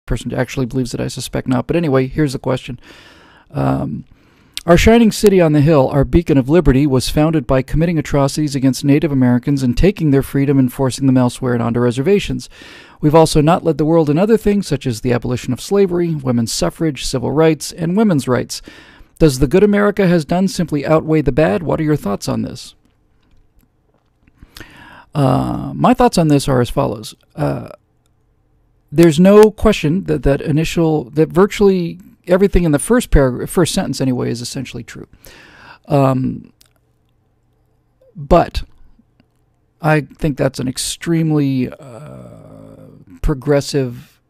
person actually believes it. I suspect not. But anyway, here's the question. Our shining city on the hill, our beacon of liberty, was founded by committing atrocities against Native Americans and taking their freedom and forcing them elsewhere and onto reservations. We've also not led the world in other things, such as the abolition of slavery, women's suffrage, civil rights, and women's rights. Does the good America has done simply outweigh the bad? What are your thoughts on this? My thoughts on this are as follows. There's no question that virtually everything in the first sentence anyway is essentially true. But I think that's an extremely progressive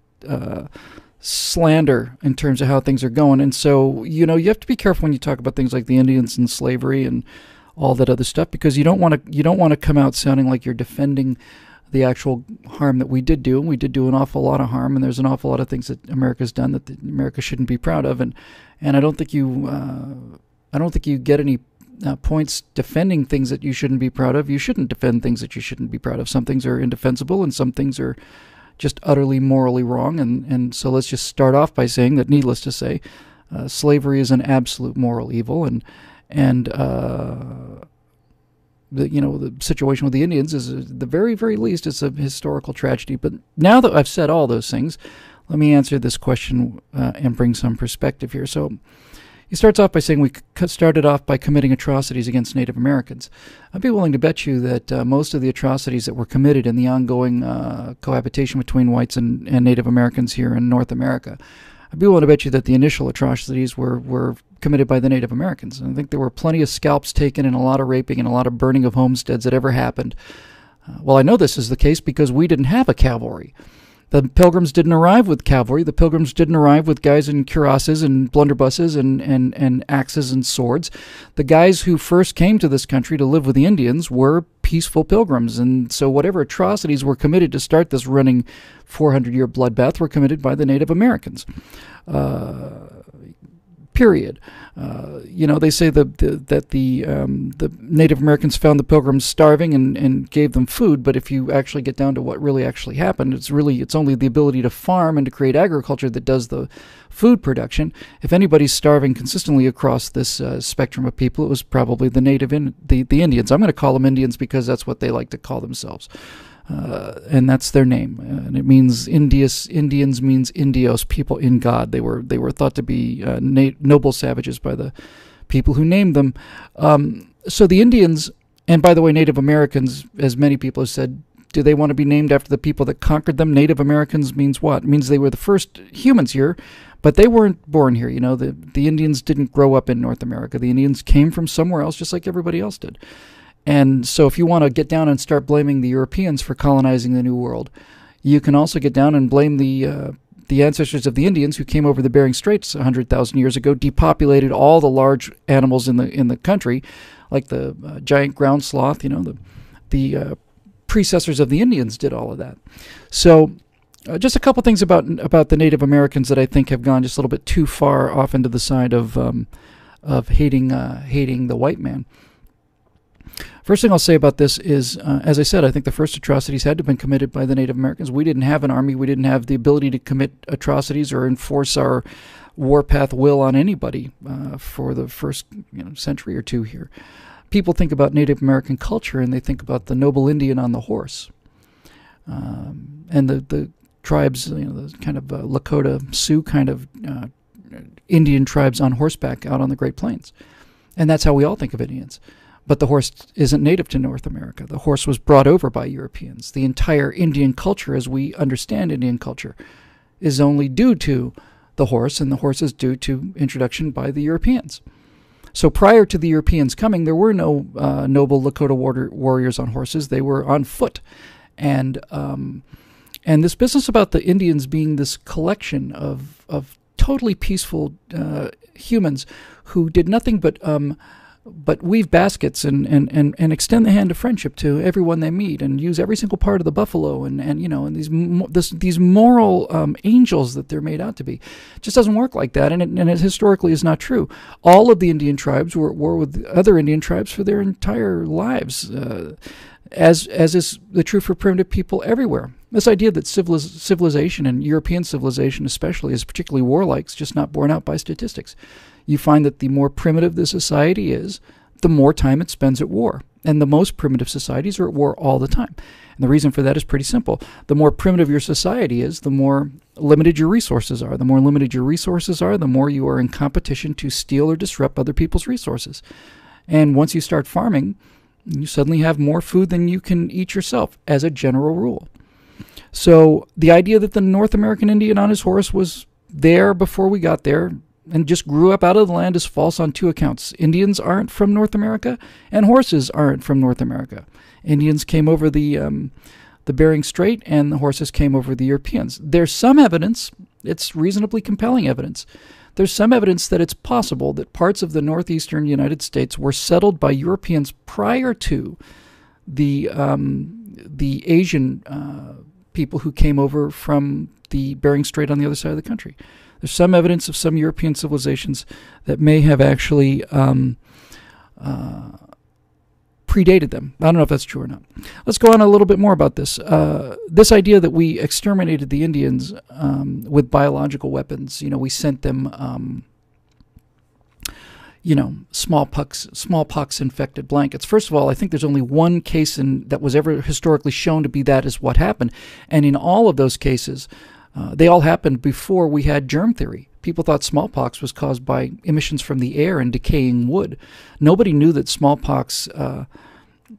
slander in terms of how things are going. And so, you have to be careful when you talk about things like the Indians and slavery and all that other stuff, because you don't want to come out sounding like you're defending the actual harm that we did do, and we did do an awful lot of harm, and there's an awful lot of things that America's done that America shouldn't be proud of, and I don't think you get any points defending things that you shouldn't be proud of. You shouldn't defend things that you shouldn't be proud of. Some things are indefensible, and some things are just utterly morally wrong, and so let's just start off by saying that, needless to say, slavery is an absolute moral evil, and the situation with the Indians is, at the very, very least, it's a historical tragedy. But now that I've said all those things, let me answer this question and bring some perspective here. So he starts off by saying we started off by committing atrocities against Native Americans. I'd be willing to bet you that most of the atrocities that were committed in the ongoing cohabitation between whites and Native Americans here in North America, I'd be willing to bet you that the initial atrocities were committed by the Native Americans. And I think there were plenty of scalps taken and a lot of raping and a lot of burning of homesteads that ever happened. Well, I know this is the case because we didn't have a cavalry. The Pilgrims didn't arrive with cavalry. The Pilgrims didn't arrive with guys in cuirasses and blunderbusses and axes and swords. The guys who first came to this country to live with the Indians were peaceful pilgrims. And so whatever atrocities were committed to start this running 400-year bloodbath were committed by the Native Americans. Period. They say that the Native Americans found the Pilgrims starving and gave them food, but if you actually get down to what really actually happened, it's only the ability to farm and to create agriculture that does the food production. If anybody's starving consistently across this spectrum of people, it was probably the the Indians. I'm going to call them Indians because that's what they like to call themselves. And that's their name, and it means Indians means Indios, people in God. They were thought to be noble savages by the people who named them. So the Indians, and by the way, Native Americans, as many people have said, do they want to be named after the people that conquered them? Native Americans means what? It means they were the first humans here, but they weren't born here. The Indians didn't grow up in North America. The Indians came from somewhere else, just like everybody else did. And so if you want to get down and start blaming the Europeans for colonizing the New World, you can also get down and blame the ancestors of the Indians who came over the Bering Straits 100,000 years ago, depopulated all the large animals in the country, like the giant ground sloth. The predecessors of the Indians did all of that. So just a couple things about the Native Americans that I think have gone just a little bit too far off into the side of hating the white man. First thing I'll say about this is, as I said, I think the first atrocities had to have been committed by the Native Americans. We didn't have an army. We didn't have the ability to commit atrocities or enforce our warpath will on anybody for the first century or two here. People think about Native American culture and they think about the noble Indian on the horse. And the tribes, the kind of Lakota, Sioux kind of Indian tribes on horseback out on the Great Plains. And that's how we all think of Indians. But the horse isn't native to North America. The horse was brought over by Europeans. The entire Indian culture, as we understand Indian culture, is only due to the horse, and the horse is due to introduction by the Europeans. So prior to the Europeans coming, there were no noble Lakota warriors on horses. They were on foot. And this business about the Indians being this collection of totally peaceful humans who did nothing but weave baskets and extend the hand of friendship to everyone they meet and use every single part of the buffalo and these moral angels that they're made out to be. It just doesn't work like that, and it historically is not true. All of the Indian tribes were at war with other Indian tribes for their entire lives, as is the true for primitive people everywhere. This idea that civilization, and European civilization especially, is particularly warlike is just not borne out by statistics. You find that the more primitive the society is, the more time it spends at war. And the most primitive societies are at war all the time. And the reason for that is pretty simple. The more primitive your society is, the more limited your resources are. The more limited your resources are, the more you are in competition to steal or disrupt other people's resources. And once you start farming, you suddenly have more food than you can eat yourself, as a general rule. So the idea that the North American Indian on his horse was there before we got there and just grew up out of the land is false on two accounts. Indians aren't from North America, and horses aren't from North America. Indians came over the Bering Strait, and the horses came over the Europeans. There's some evidence, it's reasonably compelling evidence, there's some evidence that it's possible that parts of the northeastern United States were settled by Europeans prior to the Asian people who came over from the Bering Strait on the other side of the country. There's some evidence of some European civilizations that may have actually predated them. I don't know if that's true or not. Let's go on a little bit more about this. This idea that we exterminated the Indians with biological weapons. We sent them smallpox infected blankets. First of all, I think there's only one case that was ever historically shown to be that is what happened. And in all of those cases, they all happened before we had germ theory. People thought smallpox was caused by emissions from the air and decaying wood. Nobody knew that smallpox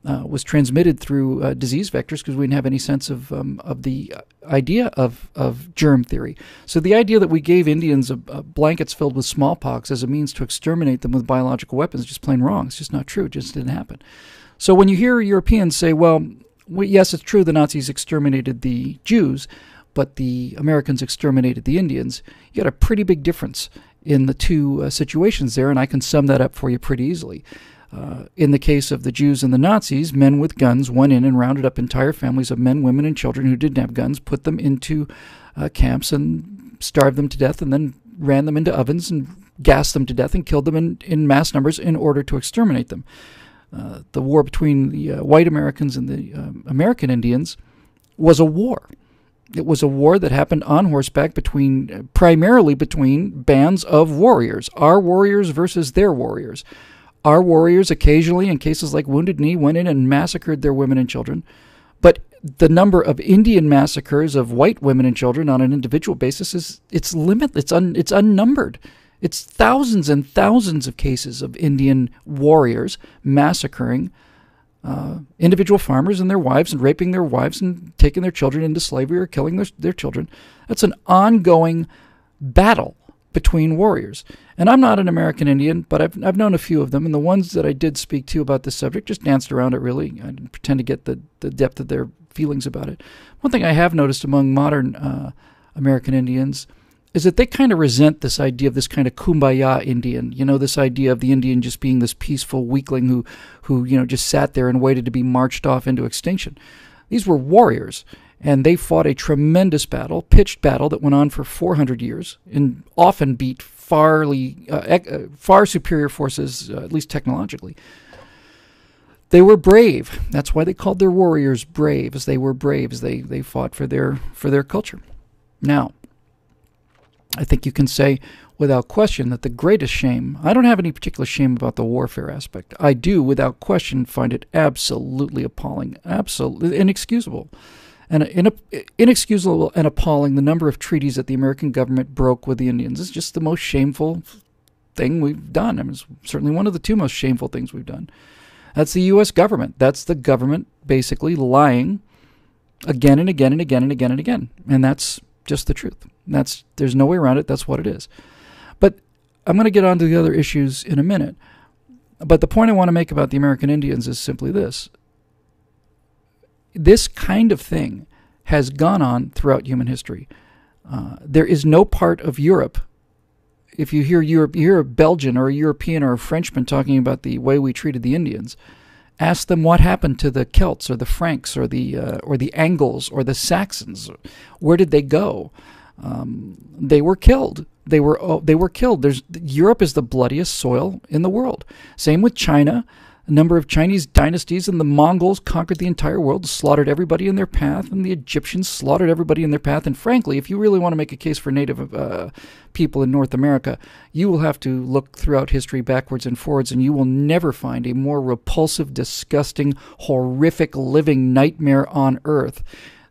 was transmitted through disease vectors because we didn't have any sense of the idea of germ theory. So the idea that we gave Indians blankets filled with smallpox as a means to exterminate them with biological weapons is just plain wrong. It's just not true. It just didn't happen. So when you hear Europeans say, well, yes, it's true the Nazis exterminated the Jews, but the Americans exterminated the Indians, you got a pretty big difference in the two situations there, and I can sum that up for you pretty easily. In the case of the Jews and the Nazis, men with guns went in and rounded up entire families of men, women, and children who didn't have guns, put them into camps and starved them to death, and then ran them into ovens and gassed them to death and killed them in mass numbers in order to exterminate them. The war between the white Americans and the American Indians was a war. It was a war that happened on horseback primarily between bands of warriors, our warriors versus their warriors. Our warriors occasionally, in cases like Wounded Knee, went in and massacred their women and children. But the number of Indian massacres of white women and children on an individual basis it's limitless. It's unnumbered. It's thousands and thousands of cases of Indian warriors massacring individual farmers and their wives and raping their wives and taking their children into slavery or killing their children. That's an ongoing battle between warriors. And I'm not an American Indian, but I've known a few of them, and the ones that I did speak to about this subject just danced around it, really. I didn't pretend to get the depth of their feelings about it. One thing I have noticed among modern American Indians is that they kind of resent this idea of this kind of kumbaya Indian, this idea of the Indian just being this peaceful weakling who just sat there and waited to be marched off into extinction. These were warriors, and they fought a tremendous battle, pitched battle that went on for 400 years and often beat far superior forces, at least technologically. They were brave. That's why they called their warriors braves. They were braves. They fought for their culture. Now, I think you can say without question that the greatest shame, I don't have any particular shame about the warfare aspect. I do, without question, find it absolutely appalling, absolutely inexcusable. And inexcusable and appalling the number of treaties that the American government broke with the Indians. It's just the most shameful thing we've done. I mean, it's certainly one of the two most shameful things we've done. That's the U.S. government. That's the government basically lying again and again and again and again and again. And that's just the truth. There's no way around it. That's what it is. But I'm going to get on to the other issues in a minute. But the point I want to make about the American Indians is simply this. This kind of thing has gone on throughout human history. There is no part of Europe, if you hear a Belgian or a European or a Frenchman talking about the way we treated the Indians, ask them what happened to the Celts or the Franks or the Angles or the Saxons. Where did they go? They were killed. They were killed. Europe is the bloodiest soil in the world. Same with China. A number of Chinese dynasties and the Mongols conquered the entire world, slaughtered everybody in their path, and the Egyptians slaughtered everybody in their path. And frankly, if you really want to make a case for native people in North America, you will have to look throughout history backwards and forwards, and you will never find a more repulsive, disgusting, horrific living nightmare on earth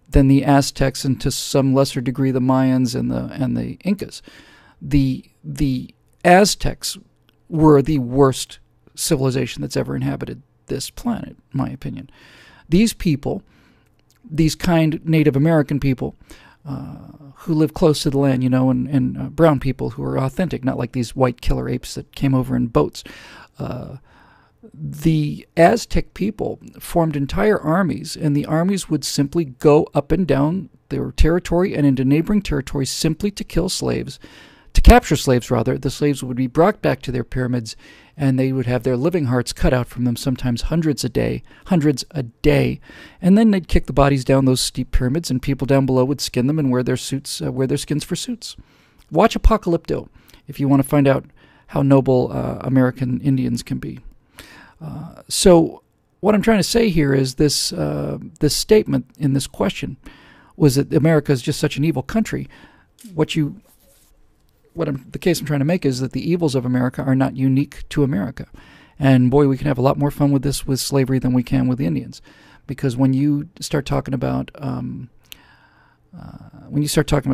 than the Aztecs, and to some lesser degree the Mayans and the Incas. The Aztecs were the worst civilization that's ever inhabited this planet, in my opinion. These people, these kind Native American people who live close to the land, and brown people who are authentic, not like these white killer apes that came over in boats. The Aztec people formed entire armies, and the armies would simply go up and down their territory and into neighboring territories simply to kill slaves, to capture slaves rather. The slaves would be brought back to their pyramids, and they would have their living hearts cut out from them, sometimes hundreds a day, and then they'd kick the bodies down those steep pyramids, and people down below would skin them and wear their skins for suits. Watch Apocalypto if you want to find out how noble American Indians can be. So what I'm trying to say here is this statement in this question was that America is just such an evil country. The case I'm trying to make is that the evils of America are not unique to America. And boy, we can have a lot more fun with this with slavery than we can with Indians. Because when you start talking about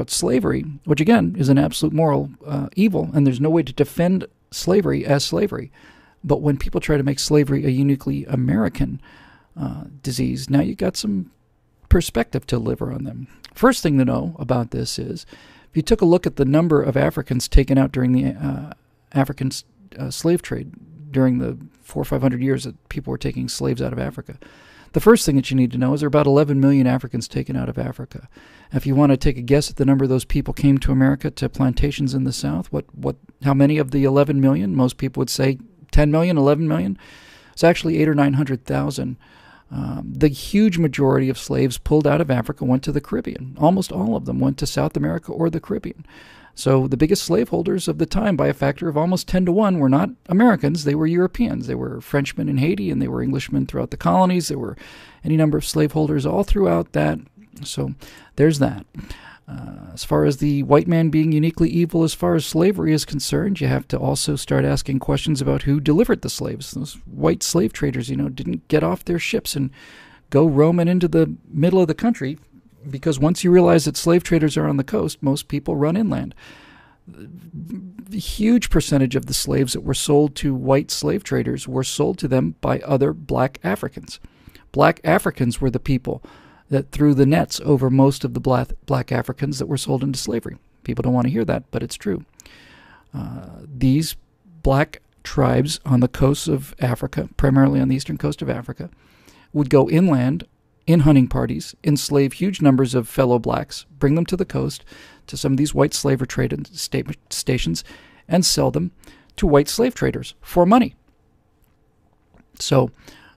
slavery, which again is an absolute moral evil, and there's no way to defend slavery as slavery, but when people try to make slavery a uniquely American disease, now you got some perspective to deliver on them. First thing to know about this is, if you took a look at the number of Africans taken out during the African slave trade, during the 400 or 500 years that people were taking slaves out of Africa, the first thing that you need to know is there are about 11 million Africans taken out of Africa. If you want to take a guess at the number of those people came to America to plantations in the South, how many of the 11 million? Most people would say 10 million, 11 million. It's actually 800,000 or 900,000. The huge majority of slaves pulled out of Africa went to the Caribbean. Almost all of them went to South America or the Caribbean. So the biggest slaveholders of the time, by a factor of almost 10 to 1, were not Americans. They were Europeans. They were Frenchmen in Haiti, and they were Englishmen throughout the colonies. There were any number of slaveholders all throughout that. So there's that. As far as the white man being uniquely evil as far as slavery is concerned, you have to also start asking questions about who delivered the slaves. Those white slave traders, didn't get off their ships and go roaming into the middle of the country, because once you realize that slave traders are on the coast, most people run inland. The huge percentage of the slaves that were sold to white slave traders were sold to them by other black Africans. Black Africans were the people that threw the nets over most of the black Africans that were sold into slavery. People don't want to hear that, but it's true. These black tribes on the coasts of Africa, primarily on the eastern coast of Africa, would go inland in hunting parties, enslave huge numbers of fellow blacks, bring them to the coast, to some of these white slaver trade stations, and sell them to white slave traders for money. So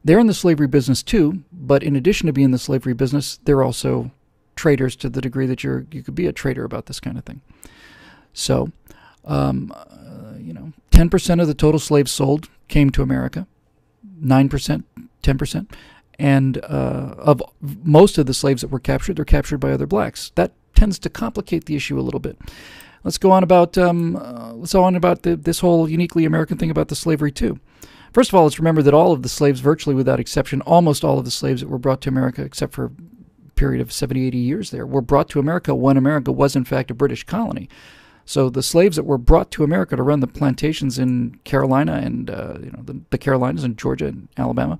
they're in the slavery business too, but in addition to being in the slavery business, they're also traders to the degree that you could be a trader about this kind of thing. So, 10% of the total slaves sold came to America, 9%, 10%, and of most of the slaves that were captured, they're captured by other blacks. That tends to complicate the issue a little bit. Let's go on about this whole uniquely American thing about the slavery too. First of all, let's remember that all of the slaves, virtually without exception, almost all of the slaves that were brought to America, except for a period of 70, 80 years there, were brought to America when America was in fact a British colony. So the slaves that were brought to America to run the plantations in Carolina and the Carolinas and Georgia and Alabama,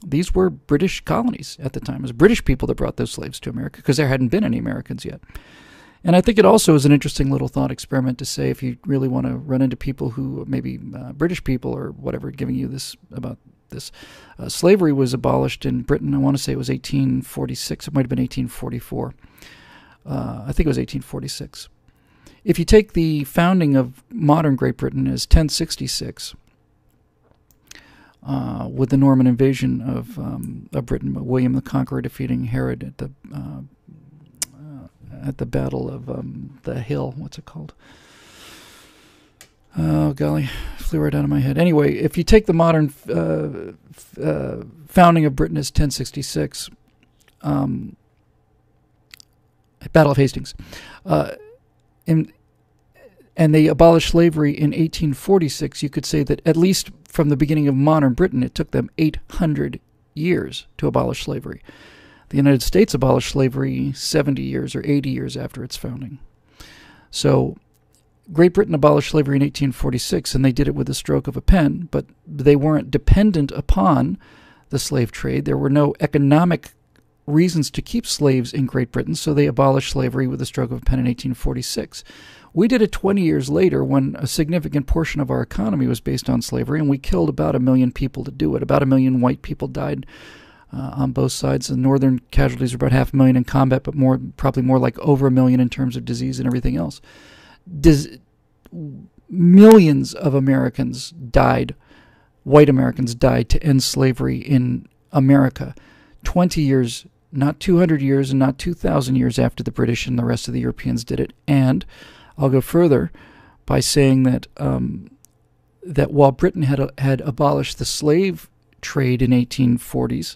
these were British colonies at the time. It was British people that brought those slaves to America because there hadn't been any Americans yet. And I think it also is an interesting little thought experiment to say, if you really want to run into people who maybe British people or whatever giving you this about this, slavery was abolished in Britain. I want to say it was 1846. It might have been 1844. I think it was 1846. If you take the founding of modern Great Britain as 1066, with the Norman invasion of Britain, William the Conqueror defeating Herod at the Battle of the Hill. What's it called? Oh, golly. flew right out of my head. Anyway, if you take the modern founding of Britain as 1066, Battle of Hastings, and they abolished slavery in 1846, you could say that at least from the beginning of modern Britain, it took them 800 years to abolish slavery. The United States abolished slavery 70 years or 80 years after its founding. So Great Britain abolished slavery in 1846, and they did it with the stroke of a pen, but they weren't dependent upon the slave trade. There were no economic reasons to keep slaves in Great Britain, so they abolished slavery with the stroke of a pen in 1846. We did it 20 years later when a significant portion of our economy was based on slavery, and we killed about 1 million people to do it. About 1 million white people died on both sides. The northern casualties were about 500,000 in combat, but probably more like over 1 million in terms of disease and everything else. Millions of Americans died, white Americans died, to end slavery in America 20 years, not 200 years and not 2,000 years after the British and the rest of the Europeans did it. And I'll go further by saying that that while Britain had abolished the slave trade in 1840s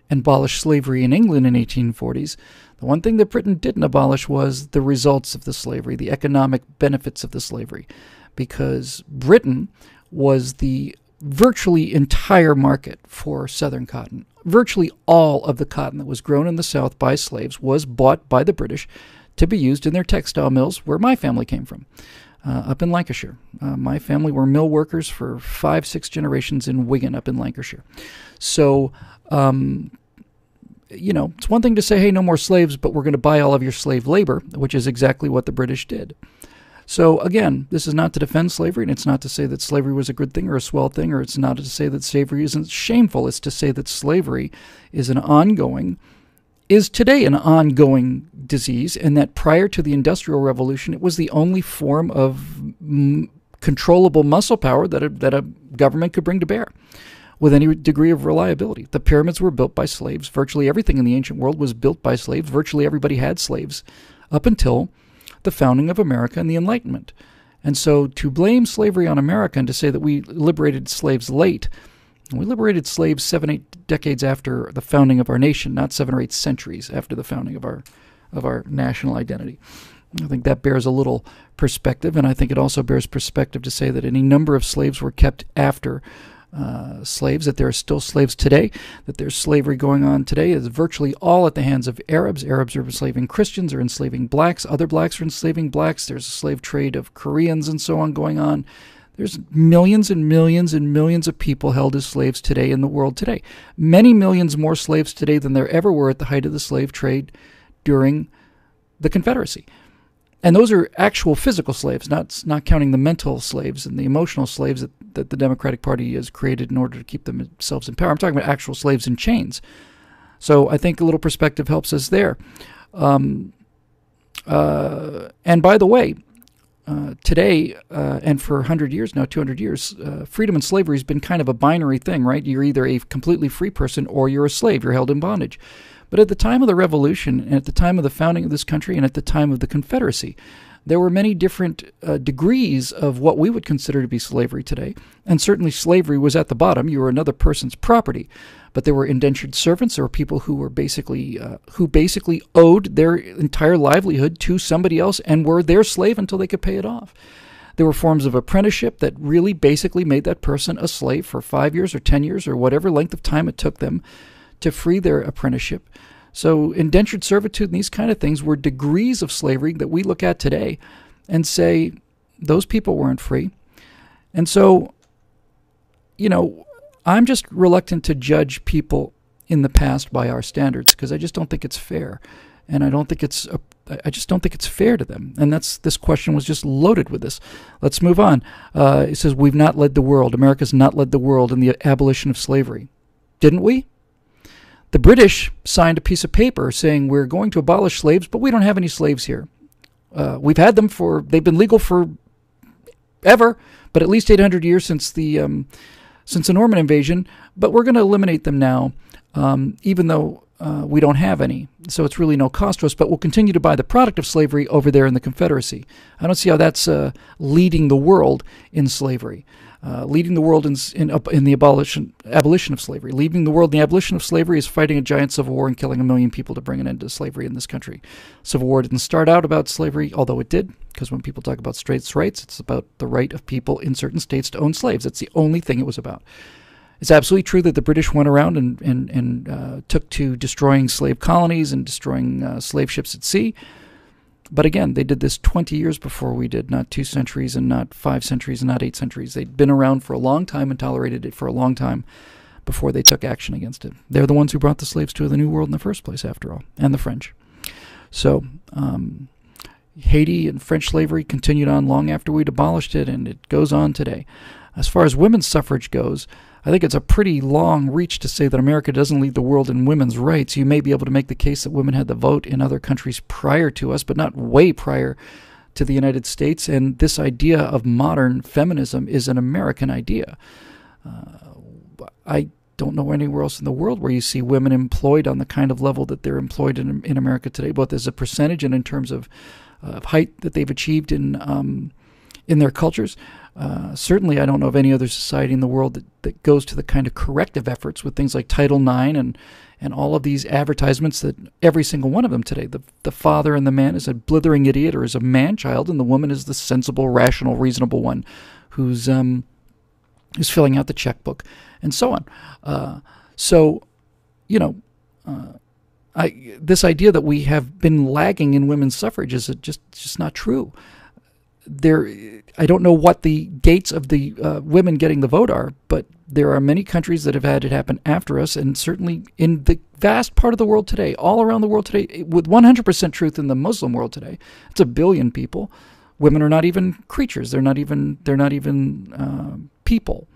and abolished slavery in England in 1840s, the one thing that Britain didn't abolish was the results of the slavery, the economic benefits of the slavery, because Britain was the virtually entire market for Southern cotton. Virtually all of the cotton that was grown in the South by slaves was bought by the British to be used in their textile mills, where my family came from, up in Lancashire. My family were mill workers for 5-6 generations in Wigan, up in Lancashire. So, it's one thing to say, hey, no more slaves, but we're going to buy all of your slave labor, which is exactly what the British did. So, again, this is not to defend slavery, and it's not to say that slavery was a good thing or a swell thing, or it's not to say that slavery isn't shameful. It's to say that slavery is today an ongoing disease, and that prior to the Industrial Revolution, it was the only form of controllable muscle power that a government could bring to bear with any degree of reliability. The pyramids were built by slaves. Virtually everything in the ancient world was built by slaves. Virtually everybody had slaves up until the founding of America and the Enlightenment. And so to blame slavery on America and to say that we liberated slaves late, we liberated slaves 7-8 decades after the founding of our nation, not 7 or 8 centuries after the founding of our national identity. I think that bears a little perspective, and I think it also bears perspective to say that any number of slaves were kept after slaves, that there are still slaves today, that there's slavery going on today. It's virtually all at the hands of Arabs. Arabs are enslaving Christians, are enslaving blacks. Other blacks are enslaving blacks. There's a slave trade of Koreans and so on going on. There's millions and millions and millions of people held as slaves today in the world today. Many millions more slaves today than there ever were at the height of the slave trade during the Confederacy. And those are actual physical slaves, not counting the mental slaves and the emotional slaves that the Democratic Party has created in order to keep themselves in power. I'm talking about actual slaves in chains. So I think a little perspective helps us there. And by the way, today, and for 100 years now, 200 years, freedom and slavery has been kind of a binary thing, right? You're either a completely free person or you're a slave. You're held in bondage. But at the time of the Revolution, and at the time of the founding of this country, and at the time of the Confederacy, there were many different degrees of what we would consider to be slavery today. And certainly slavery was at the bottom. You were another person's property. But there were indentured servants. There were people who were basically owed their entire livelihood to somebody else and were their slave until they could pay it off. There were forms of apprenticeship that really basically made that person a slave for 5 years or 10 years or whatever length of time it took them to free their apprenticeship. So indentured servitude and these kind of things were degrees of slavery that we look at today and say those people weren't free. And so, I'm just reluctant to judge people in the past by our standards because I just don't think it's fair. And I just don't think it's fair to them. And this question was just loaded with this. Let's move on. It says, we've not led the world. America's not led the world in the abolition of slavery. Didn't we? The British signed a piece of paper saying we're going to abolish slaves, but we don't have any slaves here. We've had them they've been legal for ever, but at least 800 years since the Norman invasion, but we're going to eliminate them now, even though we don't have any. So it's really no cost to us, but we'll continue to buy the product of slavery over there in the Confederacy. I don't see how that's leading the world in slavery. leading the world in the abolition of slavery. Leading the world in the abolition of slavery is fighting a giant civil war and killing 1 million people to bring an end to slavery in this country. Civil War didn't start out about slavery, although it did, because when people talk about states' rights, it's about the right of people in certain states to own slaves. That's the only thing it was about. It's absolutely true that the British went around and took to destroying slave colonies and destroying slave ships at sea. But again, they did this 20 years before we did, not 2 centuries and not 5 centuries and not 8 centuries. They'd been around for a long time and tolerated it for a long time before they took action against it. They're the ones who brought the slaves to the New World in the first place, after all, and the French. So Haiti and French slavery continued on long after we'd abolished it, and it goes on today. As far as women's suffrage goes, I think it's a pretty long reach to say that America doesn't lead the world in women's rights. You may be able to make the case that women had the vote in other countries prior to us, but not way prior to the United States. And this idea of modern feminism is an American idea. I don't know anywhere else in the world where you see women employed on the kind of level that they're employed in America today, both as a percentage and in terms of height that they've achieved in their cultures. Certainly, I don't know of any other society in the world that goes to the kind of corrective efforts with things like Title IX and all of these advertisements that every single one of them today, the father and the man is a blithering idiot or is a man-child, and the woman is the sensible, rational, reasonable one who's filling out the checkbook and so on. This idea that we have been lagging in women's suffrage is just not true. I don't know what the gates of the women getting the vote are, but there are many countries that have had it happen after us, and certainly in the vast part of the world today, all around the world today, with 100% truth in the Muslim world today, it's 1 billion people. Women are not even creatures; they're not even people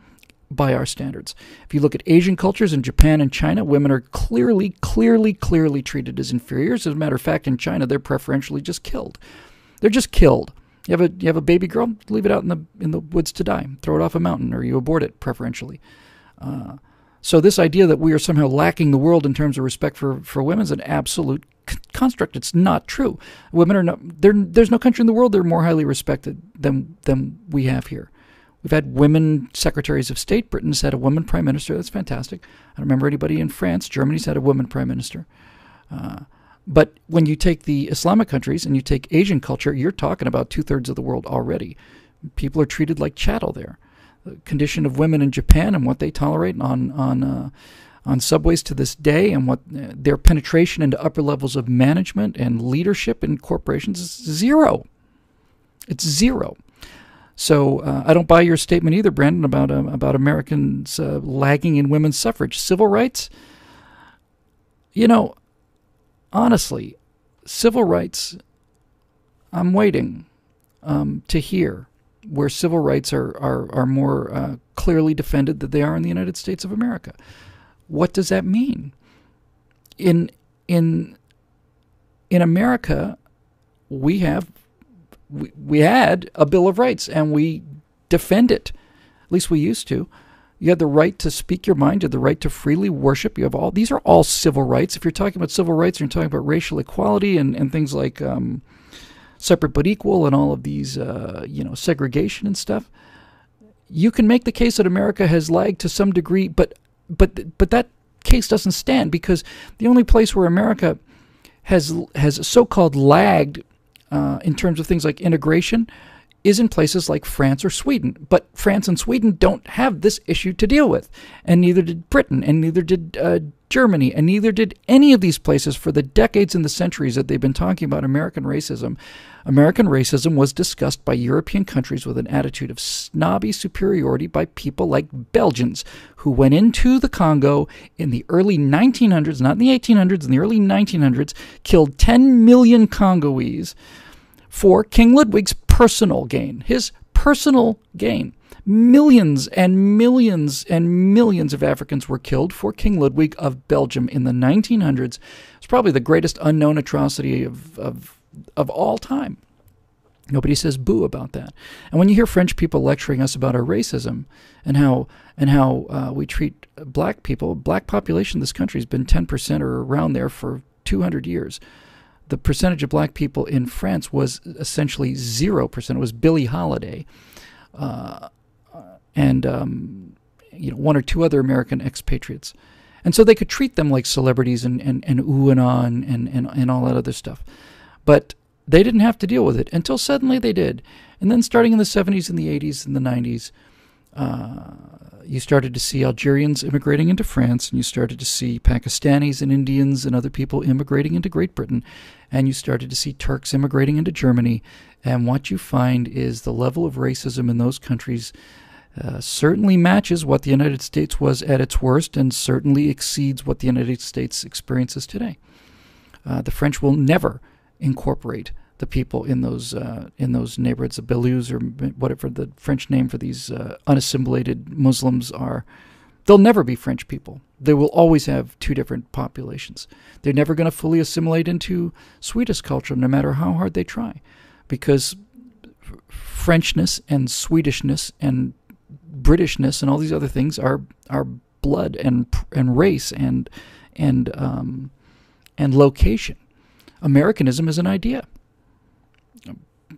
by our standards. If you look at Asian cultures in Japan and China, women are clearly treated as inferiors. As a matter of fact, in China, they're preferentially just killed. They're just killed. You have a baby girl, leave it out in the woods to die. Throw it off a mountain, or you abort it preferentially. So this idea that we are somehow lacking the world in terms of respect for women is an absolute construct. It's not true. Women are not. There's no country in the world that are more highly respected than we have here. We've had women secretaries of state. Britain's had a woman prime minister. That's fantastic. I don't remember anybody in France. Germany's had a woman prime minister. But when you take the Islamic countries and you take Asian culture, you're talking about 2/3 of the world already. People are treated like chattel there. The condition of women in Japan and what they tolerate on subways to this day, and what their penetration into upper levels of management and leadership in corporations is zero. It's zero. So I don't buy your statement either, Brandon, about Americans lagging in women's suffrage. Civil rights, honestly, civil rights, I'm waiting to hear where civil rights are more clearly defended than they are in the United States of America. What does that mean? In America, we had a Bill of Rights, and we defend it. At least we used to. You had the right to speak your mind. You had the right to freely worship. These are all civil rights. If you're talking about civil rights, you're talking about racial equality and things like separate but equal and all of these, segregation and stuff. You can make the case that America has lagged to some degree, but that case doesn't stand, because the only place where America has so-called lagged in terms of things like integration is in places like France or Sweden. But France and Sweden don't have this issue to deal with, and neither did Britain, and neither did Germany, and neither did any of these places for the decades and the centuries that they've been talking about American racism. American racism was discussed by European countries with an attitude of snobby superiority by people like Belgians, who went into the Congo in the early 1900s, not in the 1800s, in the early 1900s, killed 10 million Congolese for King Ludwig's personal gain, his personal gain. Millions and millions and millions of Africans were killed for King Ludwig of Belgium in the 1900s. It's probably the greatest unknown atrocity of all time. Nobody says boo about that. And when you hear French people lecturing us about our racism and how we treat black people, black population in this country has been 10% or around there for 200 years. The percentage of black people in France was essentially 0%. It was Billie Holiday. and one or two other American expatriates. And so they could treat them like celebrities and ooh and ah and all that other stuff. But they didn't have to deal with it until suddenly they did. And then starting in the 70s and the 80s and the 90s, you started to see Algerians immigrating into France, and you started to see Pakistanis and Indians and other people immigrating into Great Britain, and you started to see Turks immigrating into Germany. And what you find is the level of racism in those countries certainly matches what the United States was at its worst, and certainly exceeds what the United States experiences today. The French will never incorporate the people in those neighborhoods, the Belus or whatever the French name for these unassimilated Muslims are. They'll never be French people. They will always have two different populations. They're never going to fully assimilate into Swedish culture, no matter how hard they try, because Frenchness and Swedishness and Britishness and all these other things are blood and race and location. Americanism is an idea.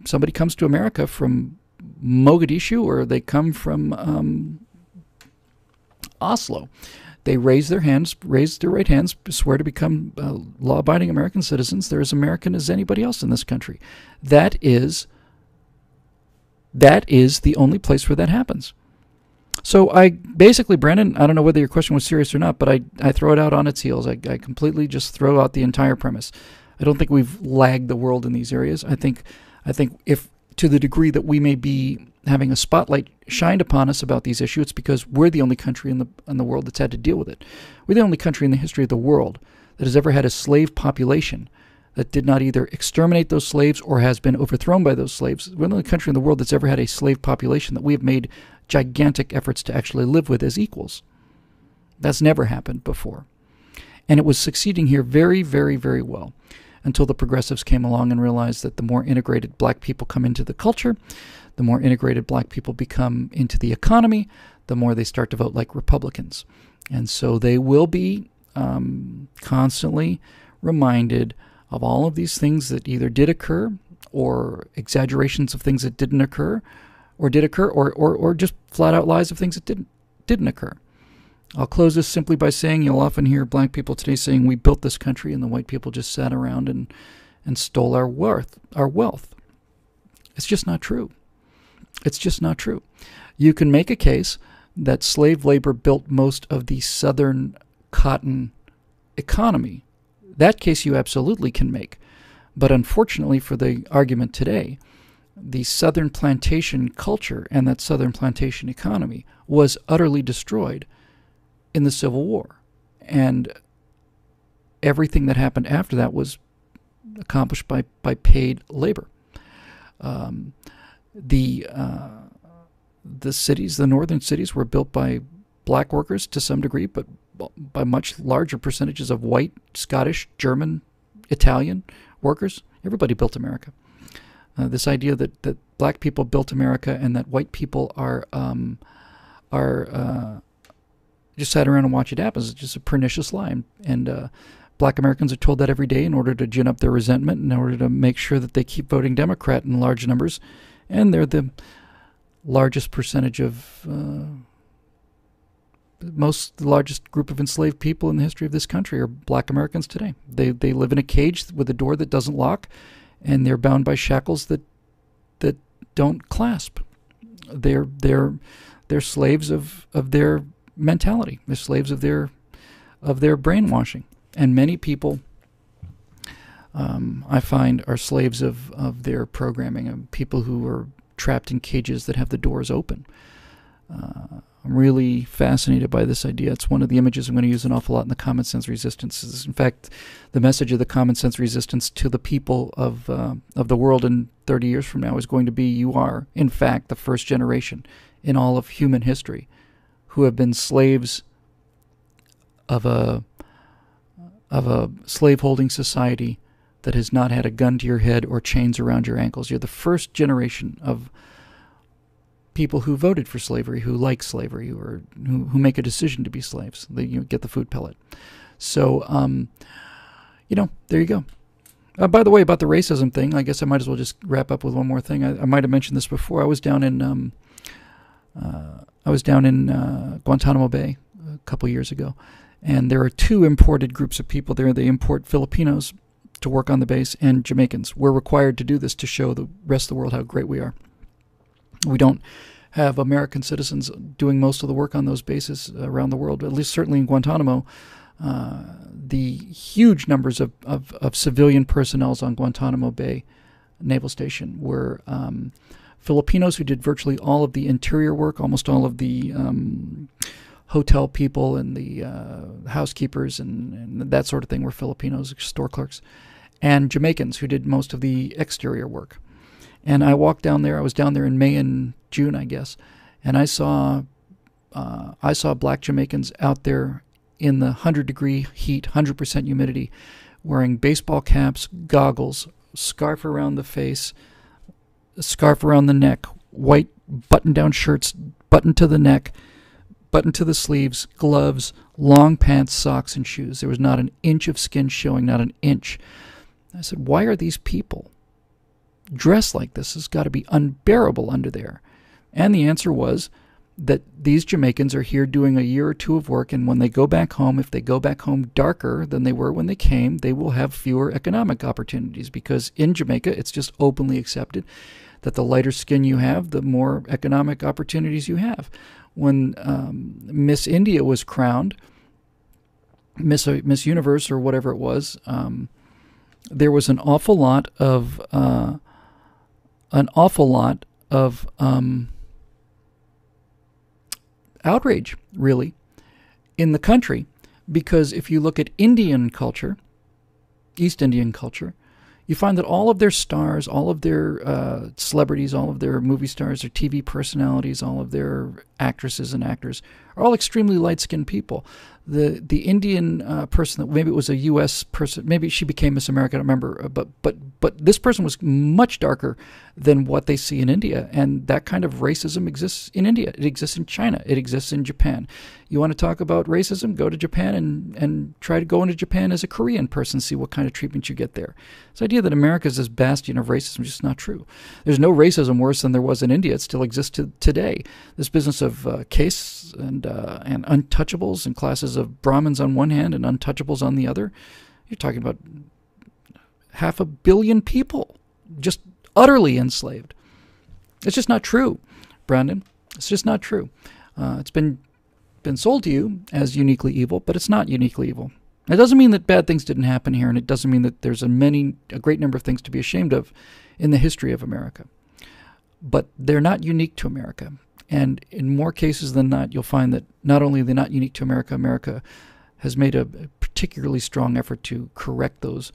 Somebody comes to America from Mogadishu, or they come from Oslo. They raise their right hands, swear to become law-abiding American citizens. They're as American as anybody else in this country. That is the only place where that happens. So I basically, Brandon, I don't know whether your question was serious or not, but I throw it out on its heels. I completely just throw out the entire premise. I don't think we've lagged the world in these areas. I think if to the degree that we may be having a spotlight shined upon us about these issues, it's because we're the only country in the world that's had to deal with it. We're the only country in the history of the world that has ever had a slave population that did not either exterminate those slaves or has been overthrown by those slaves. We're the only country in the world that's ever had a slave population that we have made gigantic efforts to actually live with as equals. That's never happened before. And it was succeeding here very, very, very well, until the progressives came along and realized that the more integrated black people come into the culture, the more integrated black people become into the economy, the more they start to vote like Republicans. And so they will be constantly reminded of all of these things that either did occur, or exaggerations of things that didn't occur, or did occur, or just flat-out lies of things that didn't occur. I'll close this simply by saying you'll often hear black people today saying we built this country and the white people just sat around and stole our wealth. It's just not true. It's just not true. You can make a case that slave labor built most of the southern cotton economy. That case you absolutely can make. But unfortunately for the argument today, the southern plantation culture and that southern plantation economy was utterly destroyed in the Civil War. And everything that happened after that was accomplished by paid labor. The cities, the northern cities, were built by black workers to some degree, but by much larger percentages of white, Scottish, German, Italian workers. Everybody built America. This idea that black people built America and that white people are just sat around and watch it happen is just a pernicious lie. And black Americans are told that every day in order to gin up their resentment, in order to make sure that they keep voting Democrat in large numbers. And they're the largest percentage of the largest group of enslaved people in the history of this country are black Americans today. They live in a cage with a door that doesn't lock, and they're bound by shackles that don't clasp. They're slaves of their mentality. They're slaves of their brainwashing. And many people, I find, are slaves of their programming, of people who are trapped in cages that have the doors open. I'm really fascinated by this idea. It's one of the images I'm going to use an awful lot in the Common Sense Resistance. In fact, the message of the Common Sense Resistance to the people of the world in 30 years from now is going to be, you are, in fact, the first generation in all of human history who have been slaves of a slave-holding society that has not had a gun to your head or chains around your ankles. You're the first generation of people who voted for slavery, who like slavery, or who make a decision to be slaves. They get the food pellet. So, there you go. By the way, about the racism thing, I guess I might as well just wrap up with one more thing. I might have mentioned this before. I was down in I was down in Guantanamo Bay a couple years ago, and there are two imported groups of people there. They import Filipinos to work on the base and Jamaicans. We're required to do this to show the rest of the world how great we are. We don't have American citizens doing most of the work on those bases around the world, at least certainly in Guantanamo. The huge numbers of civilian personnel on Guantanamo Bay Naval Station were Filipinos who did virtually all of the interior work, almost all of the hotel people and the housekeepers and that sort of thing were Filipinos, store clerks, and Jamaicans who did most of the exterior work. And I walked down there. I was down there in May and June, I guess, and I saw black Jamaicans out there in the 100-degree heat, 100% humidity, wearing baseball caps, goggles, scarf around the face, scarf around the neck, white button-down shirts, button to the neck, button to the sleeves, gloves, long pants, socks, and shoes. There was not an inch of skin showing, not an inch. I said, why are these people dressed like this? It's got to be unbearable under there. And the answer was that these Jamaicans are here doing a year or two of work, and when they go back home, if they go back home darker than they were when they came, they will have fewer economic opportunities, because in Jamaica it's just openly accepted that the lighter skin you have, the more economic opportunities you have. When Miss India was crowned, Miss Universe or whatever it was, there was an awful lot of outrage, really, in the country, because if you look at Indian culture, East Indian culture, you find that all of their stars, all of their celebrities, all of their movie stars, their TV personalities, all of their actresses and actors are all extremely light-skinned people. The Indian person, that maybe it was a U.S. person, maybe she became Miss America, I don't remember, but this person was much darker than what they see in India, and that kind of racism exists in India. It exists in China. It exists in Japan. You want to talk about racism? Go to Japan and try to go into Japan as a Korean person, see what kind of treatment you get there. This idea that America is this bastion of racism is just not true. There's no racism worse than there was in India. It still exists today. This business of caste and untouchables and classes of Brahmins on one hand and untouchables on the other, you're talking about 500 million people just utterly enslaved. It's just not true, Brandon. It's just not true. It's been sold to you as uniquely evil, but it's not uniquely evil. It doesn't mean that bad things didn't happen here, and it doesn't mean that there's a great number of things to be ashamed of in the history of America. But they're not unique to America. And in more cases than not, you'll find that not only are they not unique to America, America has made a particularly strong effort to correct those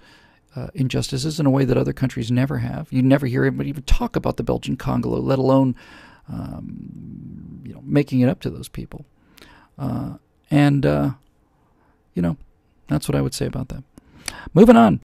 injustices in a way that other countries never have. You never hear anybody even talk about the Belgian Congo, let alone making it up to those people. That's what I would say about that. Moving on.